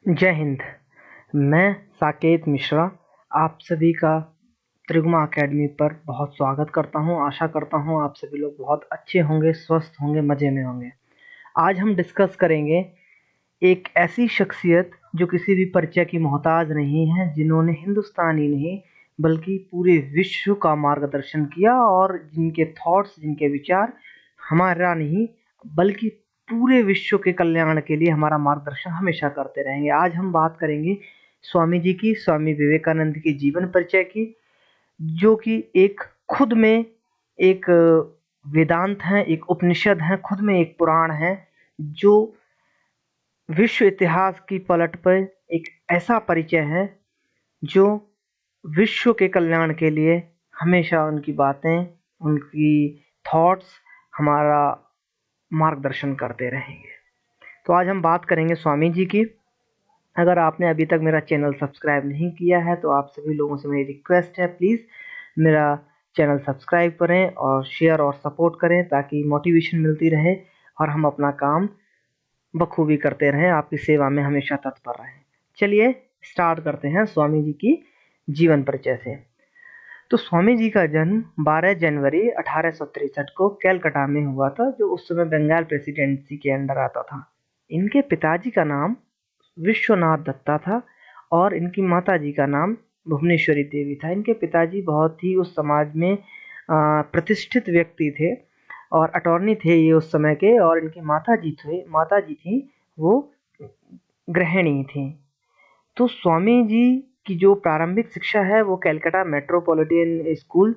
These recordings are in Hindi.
जय हिंद। मैं साकेत मिश्रा आप सभी का त्रिगुमा एकेडमी पर बहुत स्वागत करता हूं। आशा करता हूं आप सभी लोग बहुत अच्छे होंगे, स्वस्थ होंगे, मज़े में होंगे। आज हम डिस्कस करेंगे एक ऐसी शख्सियत जो किसी भी परिचय की मोहताज नहीं है, जिन्होंने हिंदुस्तान ही नहीं बल्कि पूरे विश्व का मार्गदर्शन किया और जिनके थॉट्स, जिनके विचार हमारा नहीं बल्कि पूरे विश्व के कल्याण के लिए हमारा मार्गदर्शन हमेशा करते रहेंगे। आज हम बात करेंगे स्वामी जी की, स्वामी विवेकानंद की जीवन परिचय की, जो कि एक खुद में एक वेदांत है, एक उपनिषद है, खुद में एक पुराण है, जो विश्व इतिहास की पलट पर एक ऐसा परिचय है जो विश्व के कल्याण के लिए हमेशा उनकी बातें, उनकी थॉट्स हमारा मार्गदर्शन करते रहेंगे। तो आज हम बात करेंगे स्वामी जी की। अगर आपने अभी तक मेरा चैनल सब्सक्राइब नहीं किया है तो आप सभी लोगों से मेरी रिक्वेस्ट है, प्लीज़ मेरा चैनल सब्सक्राइब करें और शेयर और सपोर्ट करें ताकि मोटिवेशन मिलती रहे और हम अपना काम बखूबी करते रहें, आपकी सेवा में हमेशा तत्पर रहें। चलिए स्टार्ट करते हैं स्वामी जी की जीवन परिचय से। तो स्वामी जी का जन्म 12 जनवरी 1863 को कैलकाटा में हुआ था, जो उस समय बंगाल प्रेसिडेंसी के अंडर आता था। इनके पिताजी का नाम विश्वनाथ दत्ता था और इनकी माताजी का नाम भुवनेश्वरी देवी था। इनके पिताजी बहुत ही उस समाज में प्रतिष्ठित व्यक्ति थे और अटॉर्नी थे ये उस समय के, और इनकी माताजी थी वो गृहिणी थी। तो स्वामी जी की जो प्रारंभिक शिक्षा है वो कैलकाटा मेट्रोपॉलिटन स्कूल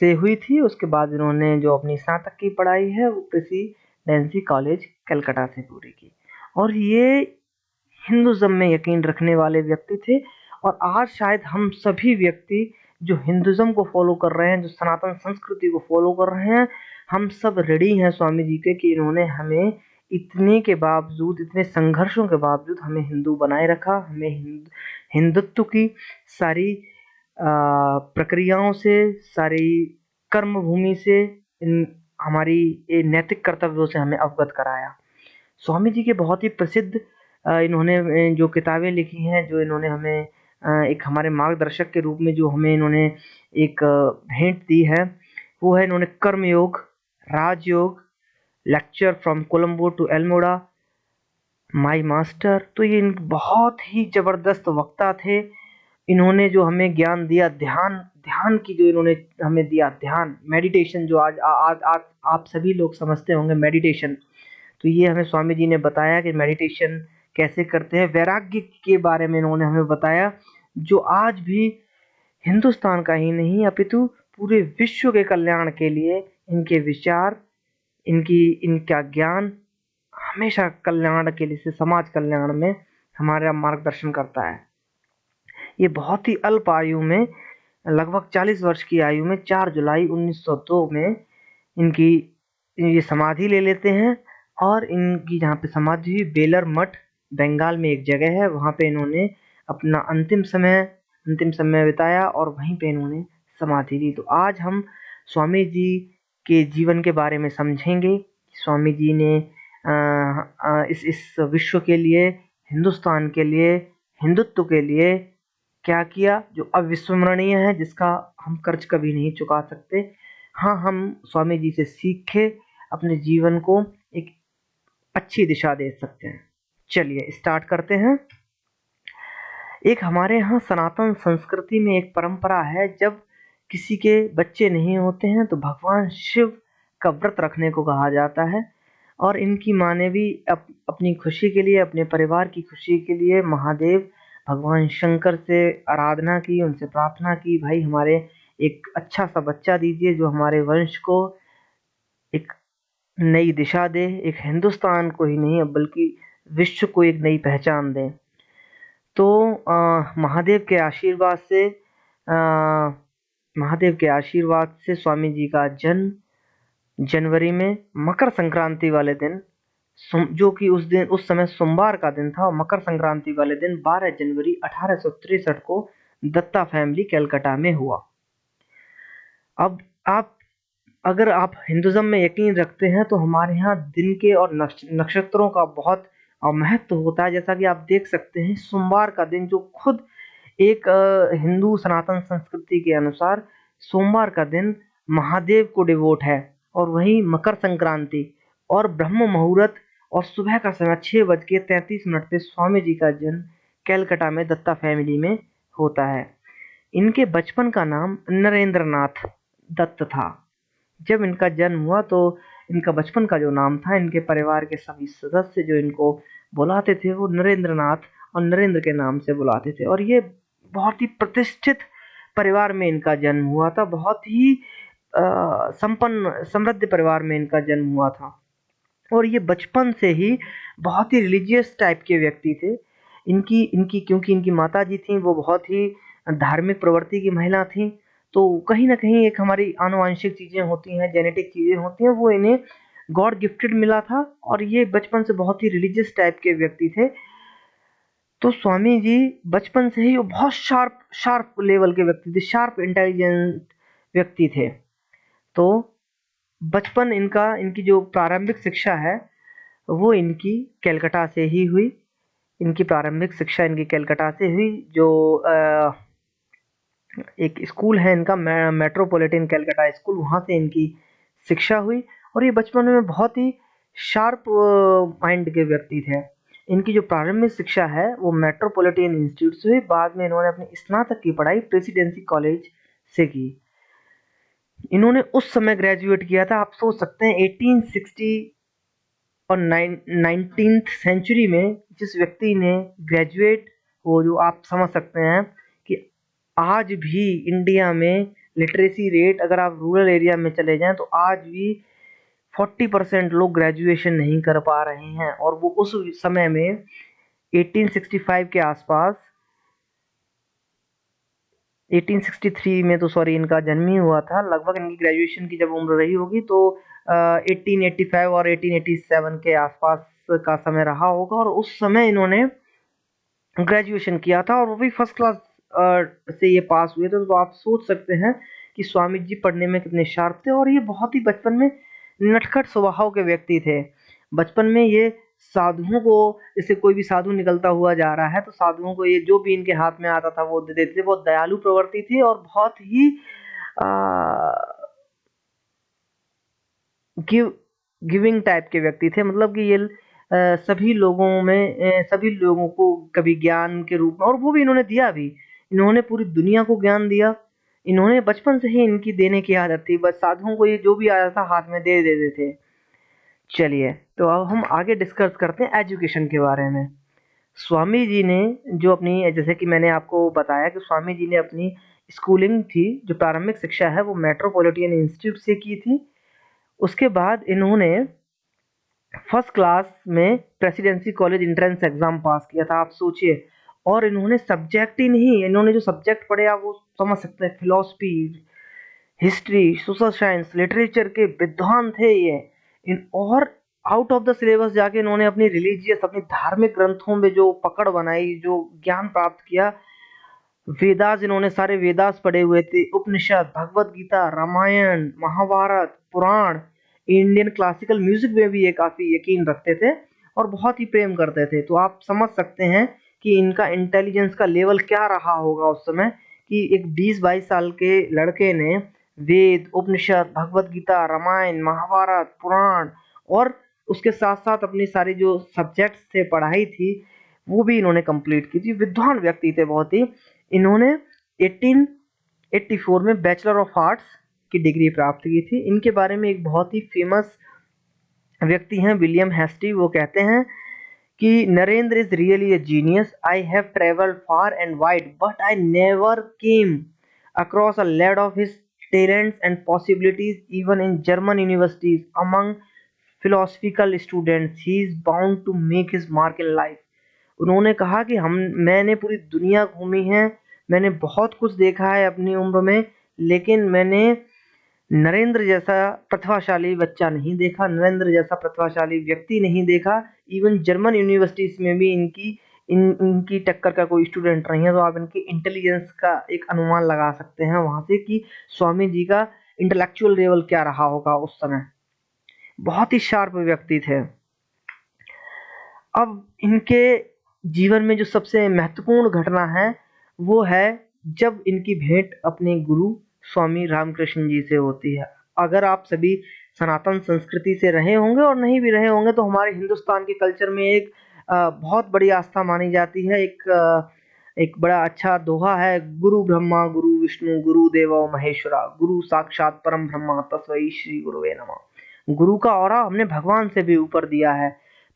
से हुई थी। उसके बाद इन्होंने जो अपनी स्नातक की पढ़ाई है वो प्रेसिडेंसी कॉलेज कलकत्ता से पूरी की। और ये हिंदुज़म में यकीन रखने वाले व्यक्ति थे। और आज शायद हम सभी व्यक्ति जो हिंदुज़म को फॉलो कर रहे हैं, जो सनातन संस्कृति को फॉलो कर रहे हैं, हम सब रेडी हैं स्वामी जी के कि इन्होंने हमें इतने के बावजूद, इतने संघर्षों के बावजूद हमें हिंदू बनाए रखा, हमें हिंदुत्व की सारी प्रक्रियाओं से, सारी कर्म भूमि से, हमारी नैतिक कर्तव्यों से हमें अवगत कराया। स्वामी जी के बहुत ही प्रसिद्ध इन्होंने जो किताबें लिखी हैं, जो इन्होंने हमें एक हमारे मार्गदर्शक के रूप में जो हमें इन्होंने एक भेंट दी है, वो है इन्होंने Karma Yoga, Raja Yoga, lecture from Colombo to Almora, my master. तो ये बहुत ही ज़बरदस्त वक्ता थे। इन्होंने जो हमें ज्ञान दिया, ध्यान ध्यान की जो इन्होंने हमें दिया, ध्यान, मेडिटेशन, जो आज आज आज आप सभी लोग समझते होंगे मेडिटेशन, तो ये हमें स्वामी जी ने बताया कि मेडिटेशन कैसे करते हैं। वैराग्य के बारे में इन्होंने हमें बताया, जो आज भी हिंदुस्तान का ही नहीं अपितु पूरे विश्व के कल्याण के लिए इनके विचार, इनका ज्ञान हमेशा कल्याण के लिए, से समाज कल्याण में हमारा मार्गदर्शन करता है। ये बहुत ही अल्प आयु में, लगभग 40 वर्ष की आयु में 4 जुलाई 1902 में इनकी ये समाधि ले लेते हैं। और इनकी जहाँ पे समाधि हुई, बेलर मठ बंगाल में एक जगह है, वहाँ पे इन्होंने अपना अंतिम समय बिताया और वहीं पे इन्होंने समाधि ली। तो आज हम स्वामी जी के जीवन के बारे में समझेंगे। स्वामी जी ने इस विश्व के लिए, हिंदुस्तान के लिए, हिंदुत्व के लिए क्या किया, जो अविस्मरणीय है, जिसका हम कर्ज कभी नहीं चुका सकते। हाँ, हम स्वामी जी से सीख के अपने जीवन को एक अच्छी दिशा दे सकते हैं। चलिए स्टार्ट करते हैं। एक हमारे यहाँ सनातन संस्कृति में एक परंपरा है, जब किसी के बच्चे नहीं होते हैं तो भगवान शिव का व्रत रखने को कहा जाता है। और इनकी माँ ने भी अपनी खुशी के लिए, अपने परिवार की खुशी के लिए महादेव भगवान शंकर से आराधना की, उनसे प्रार्थना की, भाई हमारे एक अच्छा सा बच्चा दीजिए जो हमारे वंश को एक नई दिशा दे, एक हिंदुस्तान को ही नहीं बल्कि विश्व को एक नई पहचान दे। तो महादेव के आशीर्वाद से स्वामी जी का जन्म जनवरी में मकर संक्रांति वाले दिन, जो कि उस समय सोमवार का दिन था, और मकर संक्रांति वाले दिन 12 जनवरी 1863 को दत्ता फैमिली कलकत्ता में हुआ। अब अगर आप हिंदुज़म में यकीन रखते हैं तो हमारे यहाँ दिन के और नक्षत्रों का बहुत और महत्व होता है, जैसा कि आप देख सकते हैं सोमवार का दिन, जो खुद एक हिंदू सनातन संस्कृति के अनुसार सोमवार का दिन महादेव को डिवोट है। और वहीं मकर संक्रांति और ब्रह्म मुहूर्त और सुबह का समय 6:33 पे स्वामी जी का जन्म कैलकाटा में दत्ता फैमिली में होता है। इनके बचपन का नाम नरेंद्र नाथ दत्त था। जब इनका जन्म हुआ तो इनका बचपन का जो नाम था, इनके परिवार के सभी सदस्य जो इनको बुलाते थे वो नरेंद्र नाथ और नरेंद्र के नाम से बुलाते थे। और ये बहुत ही प्रतिष्ठित परिवार में इनका जन्म हुआ था, बहुत ही संपन्न समृद्ध परिवार में इनका जन्म हुआ था। और ये बचपन से ही बहुत ही रिलीजियस टाइप के व्यक्ति थे। इनकी इनकी क्योंकि इनकी माता जी थी वो बहुत ही धार्मिक प्रवृत्ति की महिला थी, तो कहीं ना कहीं एक हमारी आनुवांशिक चीज़ें होती हैं, जेनेटिक चीज़ें होती हैं, वो इन्हें गॉड गिफ्टेड मिला था। और ये बचपन से बहुत ही रिलीजियस टाइप के व्यक्ति थे। तो स्वामी जी बचपन से ही वो बहुत शार्प शार्प लेवल के व्यक्ति थे, शार्प इंटेलिजेंट व्यक्ति थे। तो बचपन इनका, इनकी जो प्रारंभिक शिक्षा है वो इनकी कैलकाटा से ही हुई। इनकी प्रारंभिक शिक्षा इनकी कैलकाटा से हुई। जो एक स्कूल है इनका मेट्रोपॉलिटन कैलकाटा स्कूल, वहाँ से इनकी शिक्षा हुई। और ये बचपन में बहुत ही शार्प माइंड के व्यक्ति थे। इनकी जो प्रारंभिक शिक्षा है वो मेट्रोपॉलिटन इंस्टीट्यूट से हुई। बाद में इन्होंने अपनी स्नातक की पढ़ाई प्रेसिडेंसी कॉलेज से की। इन्होंने उस समय ग्रेजुएट किया था, आप सोच सकते हैं 1860 और 19th सेंचुरी में जिस व्यक्ति ने ग्रेजुएट, वो जो आप समझ सकते हैं कि आज भी इंडिया में लिटरेसी रेट, अगर आप रूरल एरिया में चले जाएं तो आज भी 40% लोग ग्रेजुएशन नहीं कर पा रहे हैं। और वो उस समय में 1865 के आसपास, 1863 में तो सॉरी इनका जन्म ही हुआ था, लगभग इनकी ग्रेजुएशन की जब उम्र रही होगी तो 1885 और 1887 के आसपास का समय रहा होगा। और उस समय इन्होंने ग्रेजुएशन किया था और वो भी फर्स्ट क्लास से ये पास हुए थे। तो आप सोच सकते हैं कि स्वामी जी पढ़ने में कितने शार्प थे। और ये बहुत ही बचपन में नटखट स्वभाव के व्यक्ति थे। बचपन में ये साधुओं को, जैसे कोई भी साधु निकलता हुआ जा रहा है तो साधुओं को ये जो भी इनके हाथ में आता था वो दे देते थे। बहुत दयालु प्रवृत्ति थी और बहुत ही गिव गिविंग टाइप के व्यक्ति थे। मतलब कि ये सभी लोगों में सभी लोगों को कभी ज्ञान के रूप में, और वो भी इन्होंने दिया भी, इन्होंने पूरी दुनिया को ज्ञान दिया। इन्होंने बचपन से ही इनकी देने की आदत थी, बस साधुओं को ये जो भी आता था हाथ में दे देते थे। चलिए तो अब हम आगे डिस्कस करते हैं एजुकेशन के बारे में। स्वामी जी ने जो अपनी, जैसे कि मैंने आपको बताया कि स्वामी जी ने अपनी स्कूलिंग थी, जो प्रारंभिक शिक्षा है वो मेट्रोपॉलिटन इंस्टीट्यूट से की थी। उसके बाद इन्होंने फर्स्ट क्लास में प्रेसिडेंसी कॉलेज एंट्रेंस एग्जाम पास किया था, आप सोचिए। और इन्होंने सब्जेक्ट ही नहीं, इन्होंने जो सब्जेक्ट पढ़े आप वो समझ सकते हैं, philosophy, history, social science, literature के विद्वान थे ये। इन और आउट ऑफ द सिलेबस जाके इन्होंने अपनी रिलीजियस, अपनी धार्मिक ग्रंथों में जो पकड़ बनाई, जो ज्ञान प्राप्त किया, वेदास, इन्होंने सारे वेदास पढ़े हुए थे, उपनिषद, भगवत गीता, रामायण, महाभारत, पुराण, इंडियन क्लासिकल म्यूजिक में भी ये काफी यकीन रखते थे और बहुत ही प्रेम करते थे। तो आप समझ सकते हैं कि इनका इंटेलिजेंस का लेवल क्या रहा होगा उस समय, कि एक 20-22 साल के लड़के ने वेद, उपनिषद, भगवत गीता, रामायण, महाभारत, पुराण और उसके साथ साथ अपनी सारी जो सब्जेक्ट्स थे, पढ़ाई थी, वो भी इन्होंने कंप्लीट की थी। विद्वान व्यक्ति थे बहुत ही। इन्होंने 1884 में बैचलर ऑफ आर्ट्स की डिग्री प्राप्त की थी। इनके बारे में एक बहुत ही फेमस व्यक्ति हैं विलियम हेस्टी, वो कहते हैं कि Narendra is really a genius, I have travelled far and wide but I never came across a lad of his talents and possibilities even in German universities among philosophical students. He is bound to make his mark in life. उन्होंने कहा कि हम मैंने पूरी दुनिया घूमी है, मैंने बहुत कुछ देखा है अपनी उम्र में, लेकिन मैंने नरेंद्र जैसा प्रतिभाशाली बच्चा नहीं देखा, नरेंद्र जैसा प्रतिभाशाली व्यक्ति नहीं देखा। इवन जर्मन यूनिवर्सिटीज में भी इनकी टक्कर का कोई स्टूडेंट नहीं है। तो आप इनकी इंटेलिजेंस का एक अनुमान लगा सकते हैं वहां से कि स्वामी जी का इंटेलेक्चुअल लेवल क्या रहा होगा उस समय। बहुत ही शार्प व्यक्ति थे। अब इनके जीवन में जो सबसे महत्वपूर्ण घटना है वो है जब इनकी भेंट अपने गुरु स्वामी रामकृष्ण जी से होती है। अगर आप सभी सनातन संस्कृति से रहे होंगे और नहीं भी रहे होंगे तो हमारे हिंदुस्तान के कल्चर में एक बहुत बड़ी आस्था मानी जाती है। एक बड़ा अच्छा दोहा है, गुरु ब्रह्मा गुरु विष्णु गुरु देवो महेश्वरा गुरु साक्षात परम ब्रह्मा तस्मै श्री गुरुवे नमः। गुरु का ऑरा हमने भगवान से भी ऊपर दिया है।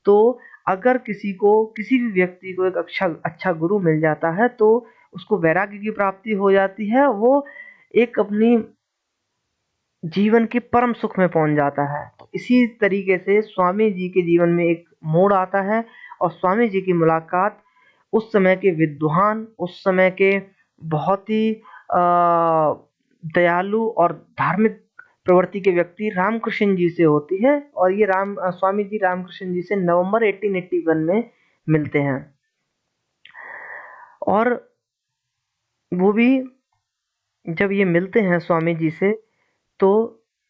तो अगर किसी भी व्यक्ति को एक अच्छा गुरु मिल जाता है तो उसको वैराग्य की प्राप्ति हो जाती है, वो एक अपनी जीवन के परम सुख में पहुंच जाता है। तो इसी तरीके से स्वामी जी के जीवन में एक मोड़ आता है और स्वामी जी की मुलाकात उस समय के विद्वान, उस समय के बहुत ही दयालु और धार्मिक प्रवृत्ति के व्यक्ति रामकृष्ण जी से होती है। और ये स्वामी जी रामकृष्ण जी से नवंबर 1881 में मिलते हैं। और वो भी जब ये मिलते हैं स्वामी जी से तो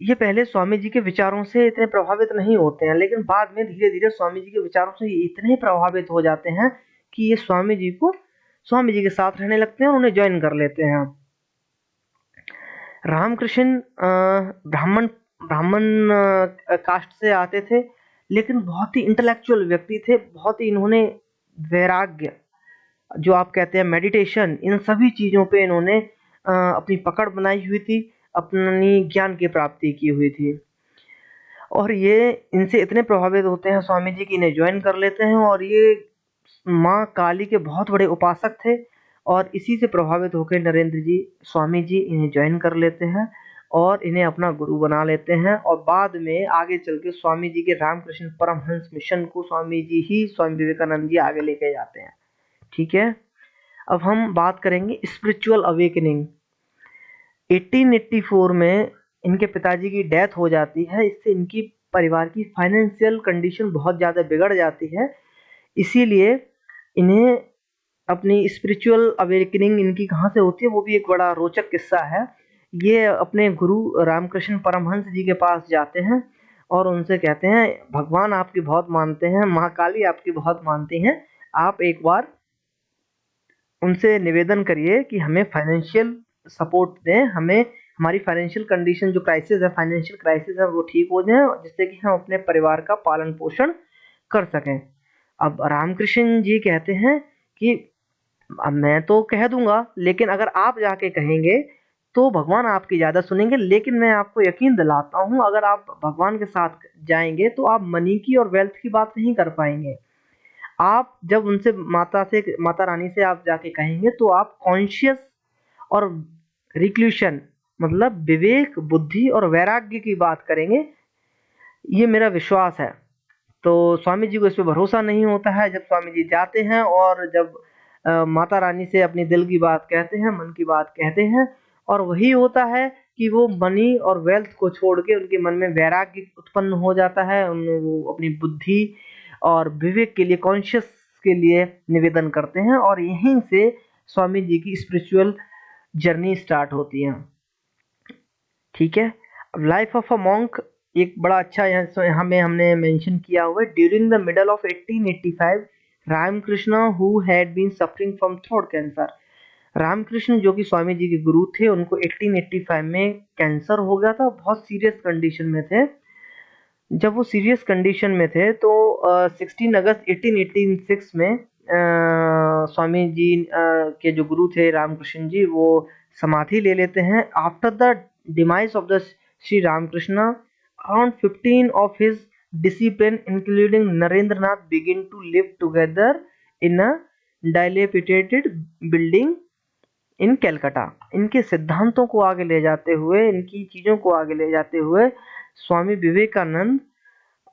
ये पहले स्वामी जी के विचारों से इतने प्रभावित नहीं होते हैं, लेकिन बाद में धीरे धीरे स्वामी जी के विचारों से ये इतने प्रभावित हो जाते हैं कि ये स्वामी जी के साथ रहने लगते हैं और उन्हें ज्वाइन कर लेते हैं। रामकृष्ण ब्राह्मण ब्राह्मण कास्ट से आते थे, लेकिन बहुत ही इंटेलेक्चुअल व्यक्ति थे। बहुत ही इन्होंने वैराग्य, जो आप कहते हैं मेडिटेशन, इन सभी चीज़ों पे इन्होंने अपनी पकड़ बनाई हुई थी, अपनी ज्ञान की प्राप्ति की हुई थी। और ये इनसे इतने प्रभावित होते हैं स्वामी जी की इन्हें ज्वाइन कर लेते हैं। और ये माँ काली के बहुत बड़े उपासक थे और इसी से प्रभावित होकर नरेंद्र जी स्वामी जी इन्हें ज्वाइन कर लेते हैं और इन्हें अपना गुरु बना लेते हैं। और बाद में आगे चल के स्वामी जी के रामकृष्ण परमहंस मिशन को स्वामी विवेकानंद जी आगे लेके जाते हैं। ठीक है, अब हम बात करेंगे स्पिरिचुअल अवेकनिंग। 1884 में इनके पिताजी की डेथ हो जाती है। इससे इनकी परिवार की फाइनेंशियल कंडीशन बहुत ज़्यादा बिगड़ जाती है। इसीलिए इन्हें अपनी स्पिरिचुअल अवेकनिंग इनकी कहाँ से होती है वो भी एक बड़ा रोचक किस्सा है। ये अपने गुरु रामकृष्ण परमहंस जी के पास जाते हैं और उनसे कहते हैं, भगवान आपकी बहुत मानते हैं, माँ काली आपकी बहुत मानती हैं, आप एक बार उनसे निवेदन करिए कि हमें फाइनेंशियल सपोर्ट दें, हमें हमारी फाइनेंशियल कंडीशन जो फाइनेंशियल क्राइसिस है वो ठीक हो जाए, जिससे कि हम अपने परिवार का पालन पोषण कर सकें। अब रामकृष्ण जी कहते हैं कि अब मैं तो कह दूंगा, लेकिन अगर आप जाके कहेंगे तो भगवान आपकी ज़्यादा सुनेंगे। लेकिन मैं आपको यकीन दिलाता हूँ, अगर आप भगवान के साथ जाएंगे तो आप मनी की और वेल्थ की बात नहीं कर पाएंगे। आप जब उनसे माता रानी से आप जाके कहेंगे तो आप कॉन्शियस और रिक्ल्यूशन, मतलब विवेक, बुद्धि और वैराग्य की बात करेंगे, ये मेरा विश्वास है। तो स्वामी जी को इस पे भरोसा नहीं होता है। जब स्वामी जी जाते हैं और जब माता रानी से अपनी दिल की बात कहते हैं, मन की बात कहते हैं, और वही होता है कि वो मनी और वेल्थ को छोड़ के उनके मन में वैराग्य उत्पन्न हो जाता है। वो अपनी बुद्धि और विवेक के लिए, कॉन्शियस के लिए निवेदन करते हैं और यहीं से स्वामी जी की स्पिरिचुअल जर्नी स्टार्ट होती है। ठीक है, अब लाइफ ऑफ अ मॉन्क एक बड़ा अच्छा यहाँ में हमने मेंशन किया हुआ है। During the middle of 1885 Ramakrishna who had been suffering from throat cancer. Ramakrishna जो कि स्वामी जी के गुरु थे, उनको 1885 में कैंसर हो गया था, बहुत सीरियस कंडीशन में थे। जब वो सीरियस कंडीशन में थे तो 16 अगस्त 1886 में स्वामी जी के जो गुरु थे रामकृष्ण जी, वो समाधि ले लेते हैं। After the demise of the Shri Ramakrishna, around 15 of his disciples including Narendranath begin to live together in a dilapidated building इन कैलकाटा। इनके सिद्धांतों को आगे ले जाते हुए, इनकी चीज़ों को आगे ले जाते हुए स्वामी विवेकानंद,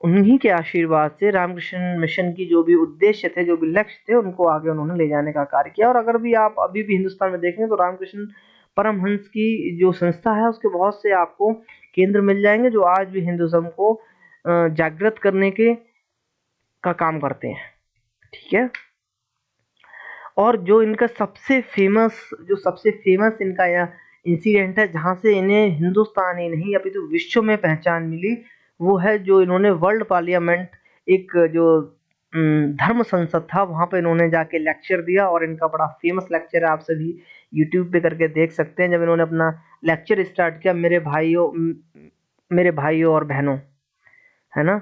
उन्हीं के आशीर्वाद से रामकृष्ण मिशन की जो भी उद्देश्य थे, जो भी लक्ष्य थे, उनको आगे उन्होंने ले जाने का कार्य किया। और अगर भी आप अभी भी हिंदुस्तान में देखें तो रामकृष्ण परमहंस की जो संस्था है उसके बहुत से आपको केंद्र मिल जाएंगे जो आज भी हिंदुज़म को जागृत करने का काम करते हैं। ठीक है, और जो इनका सबसे फेमस इनका यह इंसिडेंट है जहाँ से इन्हें हिंदुस्तान ही नहीं अभी तो विश्व में पहचान मिली, वो है जो इन्होंने वर्ल्ड पार्लियामेंट, एक जो धर्म संसद था, वहाँ पे इन्होंने जाके लेक्चर दिया और इनका बड़ा फेमस लेक्चर है, आप सभी यूट्यूब पे करके देख सकते हैं। जब इन्होंने अपना लेक्चर स्टार्ट किया, मेरे भाइयों और बहनों, है ना,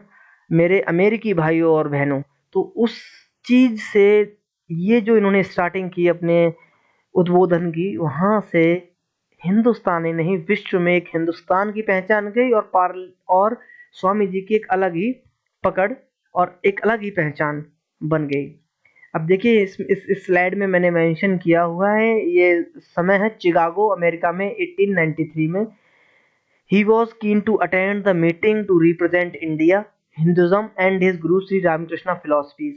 मेरे अमेरिकी भाइयों और बहनों, तो उस चीज से ये जो इन्होंने स्टार्टिंग की अपने उद्बोधन की, वहां से हिंदुस्तान ही नहीं विश्व में एक हिंदुस्तान की पहचान गई और स्वामी जी की एक अलग ही पकड़ और एक अलग ही पहचान बन गई। अब देखिए इस स्लाइड में मैंने मेंशन किया हुआ है, ये समय है चिकागो अमेरिका में 1893 में। He was keen to attend the meeting to represent India, Hinduism and his Guru Sri Ramakrishna philosophies।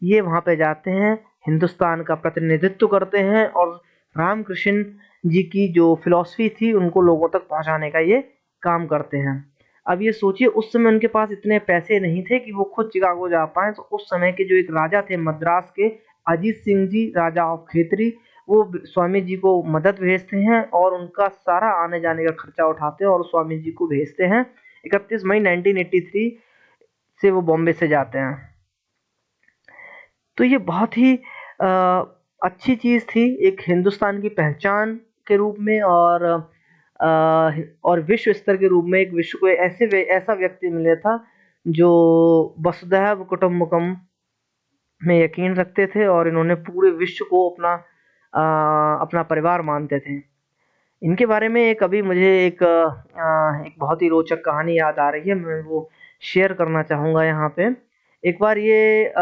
ये वहाँ पे जाते हैं, हिंदुस्तान का प्रतिनिधित्व करते हैं और रामकृष्ण जी की जो फिलॉसफी थी उनको लोगों तक पहुँचाने का ये काम करते हैं। अब ये सोचिए उस समय उनके पास इतने पैसे नहीं थे कि वो खुद चिकागो जा पाए, तो उस समय के जो एक राजा थे मद्रास के, अजीत सिंह जी, राजा ऑफ खेतरी, वो स्वामी जी को मदद भेजते हैं और उनका सारा आने जाने का खर्चा उठाते हैं और स्वामी जी को भेजते हैं। 31 मई 1983 से वो बॉम्बे से जाते हैं। तो ये बहुत ही अच्छी चीज़ थी, एक हिंदुस्तान की पहचान के रूप में और विश्व स्तर के रूप में एक विश्व को ऐसा व्यक्ति मिला था जो वसुधैव कुटुंबकम में यकीन रखते थे और इन्होंने पूरे विश्व को अपना परिवार मानते थे। इनके बारे में एक अभी मुझे एक बहुत ही रोचक कहानी याद आ रही है, मैं वो शेयर करना चाहूँगा यहाँ पे। एक बार ये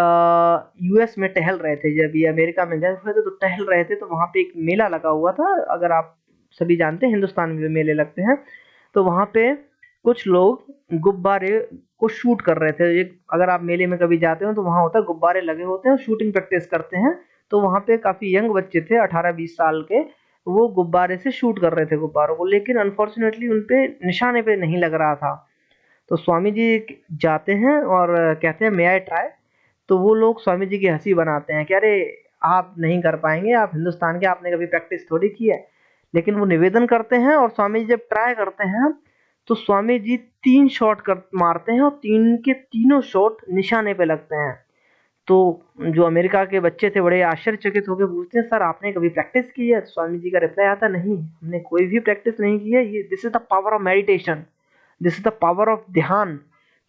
यूएस में टहल रहे थे, जब ये अमेरिका में गए थे तो टहल रहे थे, तो वहाँ पे एक मेला लगा हुआ था। अगर आप सभी जानते हैं हिंदुस्तान में भी मेले लगते हैं, तो वहाँ पे कुछ लोग गुब्बारे को शूट कर रहे थे। एक अगर आप मेले में कभी जाते हो तो वहाँ होता है गुब्बारे लगे होते हैं और शूटिंग प्रैक्टिस करते हैं। तो वहाँ पे काफ़ी यंग बच्चे थे 18-20 साल के, वो गुब्बारे से शूट कर रहे थे गुब्बारों को, लेकिन अनफॉर्चुनेटली उन पे निशाने पे नहीं लग रहा था। तो स्वामी जी जाते हैं और कहते हैं मे आई ट्राई। तो वो लोग स्वामी जी की हंसी बनाते हैं कि अरे आप नहीं कर पाएंगे, आप हिंदुस्तान के, आपने कभी प्रैक्टिस थोड़ी की है। लेकिन वो निवेदन करते हैं और स्वामी जी जब ट्राई करते हैं तो स्वामी जी 3 शॉट कर मारते हैं और 3 के तीनों शॉट निशाने पे लगते हैं। तो जो अमेरिका के बच्चे थे बड़े आश्चर्यचकित होकर पूछते हैं, सर आपने कभी प्रैक्टिस की है? स्वामी जी का रिप्लाई आता, नहीं, हमने कोई भी प्रैक्टिस नहीं की है, ये this is the power of meditation, this is the power of ध्यान।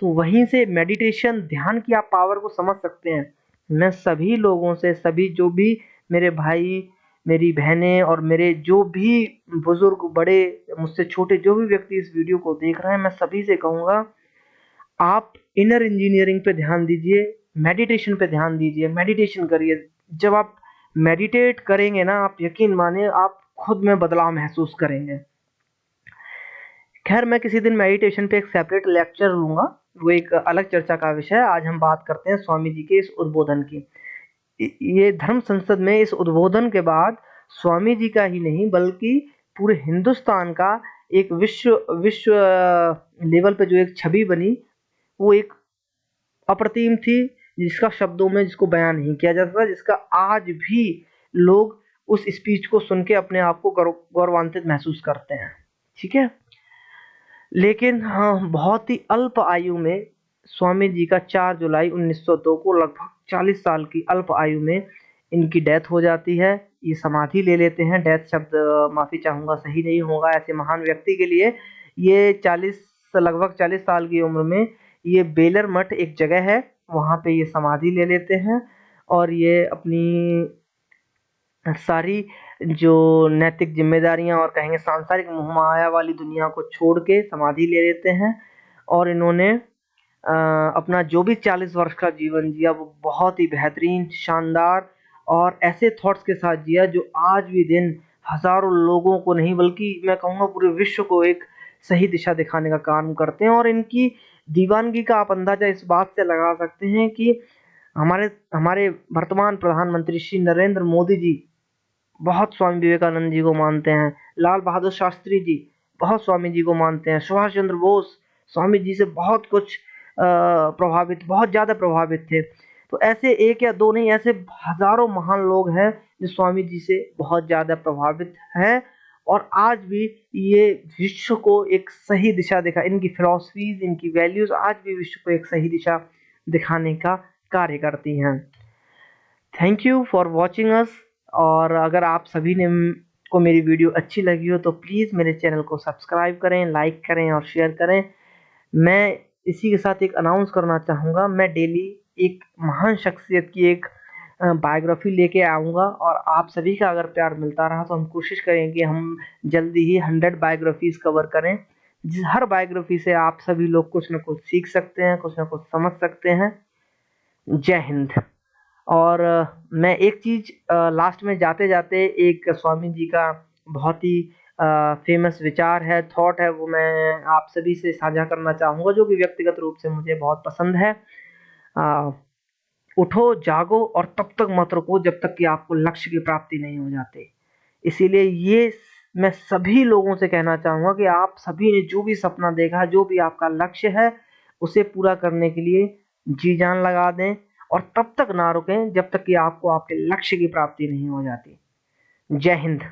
तो वहीं से मेडिटेशन, ध्यान की आप पावर को समझ सकते हैं। मैं सभी लोगों से, सभी जो भी मेरे भाई, मेरी बहनें और मेरे जो भी बुजुर्ग, बड़े, मुझसे छोटे जो भी व्यक्ति इस वीडियो को देख रहे हैं, मैं सभी से कहूँगा आप इनर इंजीनियरिंग पे ध्यान दीजिए, मेडिटेशन पे ध्यान दीजिए, मेडिटेशन करिए। जब आप मेडिटेट करेंगे ना, आप यकीन मानिए आप खुद में बदलाव महसूस करेंगे। खैर मैं किसी दिन मेडिटेशन पे एक सेपरेट लेक्चर लूँगा, वो एक अलग चर्चा का विषय है। आज हम बात करते हैं स्वामी जी के इस उद्बोधन की। ये धर्म संसद में इस उद्बोधन के बाद स्वामी जी का ही नहीं बल्कि पूरे हिंदुस्तान का एक विश्व लेवल पे जो एक छवि बनी, वो एक अप्रतिम थी, जिसका शब्दों में जिसको बयान नहीं किया जा सकता, जिसका आज भी लोग उस स्पीच को सुन के अपने आप को गौरवान्वित महसूस करते हैं। ठीक है, लेकिन हाँ, बहुत ही अल्प आयु में स्वामी जी का 4 जुलाई 1902 को लगभग 40 साल की अल्प आयु में इनकी डेथ हो जाती है। ये समाधि ले लेते हैं। डेथ शब्द माफ़ी चाहूँगा सही नहीं होगा ऐसे महान व्यक्ति के लिए। ये लगभग 40 साल की उम्र में ये बेलर मठ एक जगह है, वहाँ पे ये समाधि ले लेते हैं और ये अपनी सारी जो नैतिक जिम्मेदारियां और कहेंगे सांसारिक मोहमाया वाली दुनिया को छोड़ के समाधि ले लेते हैं। और इन्होंने अपना जो भी 40 वर्ष का जीवन जिया वो बहुत ही बेहतरीन, शानदार और ऐसे थॉट्स के साथ जिया जो आज भी दिन हजारों लोगों को नहीं बल्कि मैं कहूँगा पूरे विश्व को एक सही दिशा दिखाने का काम करते हैं। और इनकी दीवानगी का आप अंदाजा इस बात से लगा सकते हैं कि हमारे हमारे वर्तमान प्रधानमंत्री श्री नरेंद्र मोदी जी बहुत स्वामी विवेकानंद जी को मानते हैं। लाल बहादुर शास्त्री जी बहुत स्वामी जी को मानते हैं। सुभाष चंद्र बोस स्वामी जी से बहुत कुछ बहुत ज़्यादा प्रभावित थे। तो ऐसे एक या दो नहीं, ऐसे हजारों महान लोग हैं जो स्वामी जी से बहुत ज़्यादा प्रभावित हैं और आज भी ये विश्व को एक सही दिशा दिखा, इनकी फिलॉसफीज, इनकी वैल्यूज आज भी विश्व को एक सही दिशा दिखाने का कार्य करती हैं। Thank you for watching us. और अगर आप सभी ने को मेरी वीडियो अच्छी लगी हो तो प्लीज़ मेरे चैनल को सब्सक्राइब करें, लाइक करें और शेयर करें। मैं इसी के साथ एक अनाउंस करना चाहूँगा, मैं डेली एक महान शख्सियत की एक बायोग्राफी लेके आऊँगा और आप सभी का अगर प्यार मिलता रहा तो हम कोशिश करेंगे कि हम जल्दी ही 100 बायोग्राफीज़ कवर करें। जिस हर बायोग्राफी से आप सभी लोग कुछ न कुछ सीख सकते हैं, कुछ न कुछ समझ सकते हैं। जय हिंद। और मैं एक चीज़ लास्ट में जाते-जाते एक स्वामी जी का बहुत ही फ़ेमस विचार है, थॉट है, वो मैं आप सभी से साझा करना चाहूँगा, जो कि व्यक्तिगत रूप से मुझे बहुत पसंद है। अ, उठो, जागो और तब तक मत रुको जब तक कि आपको लक्ष्य की प्राप्ति नहीं हो जाती। इसीलिए ये मैं सभी लोगों से कहना चाहूँगा कि आप सभी ने जो भी सपना देखा है, जो भी आपका लक्ष्य है, उसे पूरा करने के लिए जी-जान लगा दें और तब तक ना रुकें जब तक कि आपको आपके लक्ष्य की प्राप्ति नहीं हो जाती। जय हिंद।